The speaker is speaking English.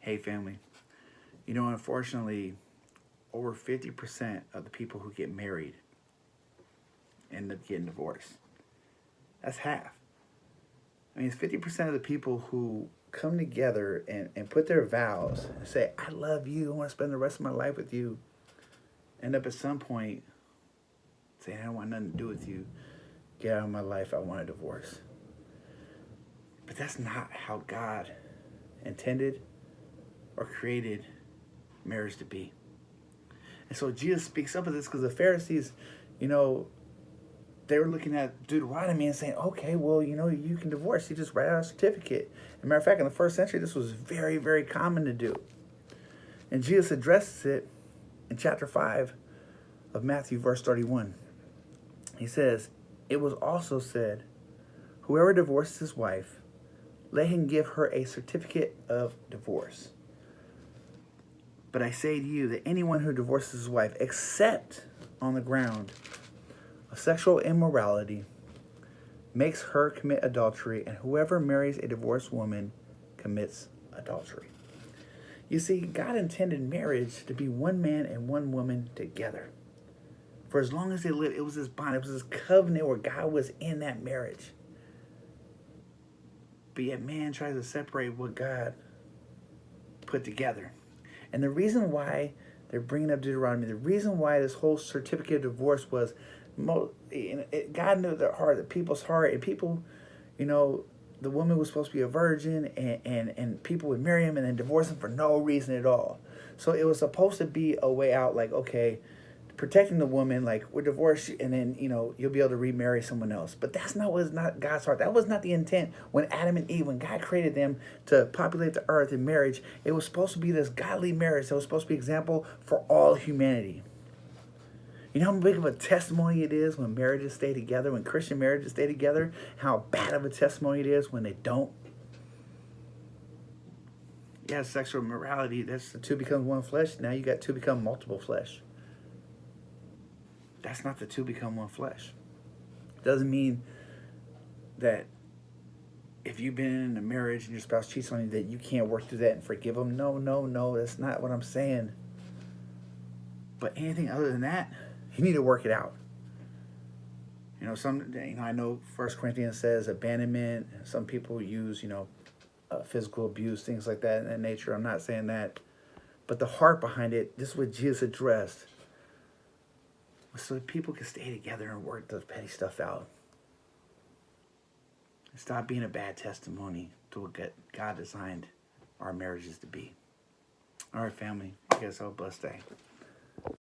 Hey, family. Unfortunately, over 50% of the people who get married end up getting divorced. That's half. I mean, it's 50% of the people who come together and put their vows and say, I love you, I want to spend the rest of my life with you, end up at some point saying, I don't want nothing to do with you. Get out of my life, I want a divorce. But that's not how God intended or created marriage to be. And so Jesus speaks up of this because the Pharisees, they were looking at Deuteronomy and saying, okay, well, you can divorce. You just write out a certificate. As a matter of fact, in the first century, this was very, very common to do. And Jesus addresses it in chapter 5 of Matthew, verse 31. He says, it was also said, whoever divorces his wife, let him give her a certificate of divorce. But I say to you that anyone who divorces his wife, except on the ground of sexual immorality, makes her commit adultery, and whoever marries a divorced woman commits adultery. You see, God intended marriage to be one man and one woman together. For as long as they lived, it was this bond, it was this covenant where God was in that marriage. But yet man tries to separate what God put together. And the reason why they're bringing up Deuteronomy, the reason why this whole certificate of divorce was, God knew their heart, the people's heart, and people, the woman was supposed to be a virgin, and people would marry him and then divorce him for no reason at all. So it was supposed to be a way out, like, okay, protecting the woman, like, we're divorced, and then, you'll be able to remarry someone else. But that's not God's heart. That was not the intent when Adam and Eve, when God created them to populate the earth in marriage. It was supposed to be this godly marriage that was supposed to be an example for all humanity. You know how big of a testimony it is when marriages stay together, when Christian marriages stay together? How bad of a testimony it is when they don't? Yeah, sexual immorality, that's the two become one flesh. Now you got two become multiple flesh. That's not the two become one flesh. Doesn't mean that if you've been in a marriage and your spouse cheats on you that you can't work through that and forgive them. No, that's not what I'm saying. But anything other than that, you need to work it out. I know 1 Corinthians says abandonment. Some people use, physical abuse, things like that in that nature. I'm not saying that. But the heart behind it, this is what Jesus addressed. So that people can stay together and work the petty stuff out. Stop being a bad testimony to what God designed our marriages to be. All right, family. You guys have a blessed day.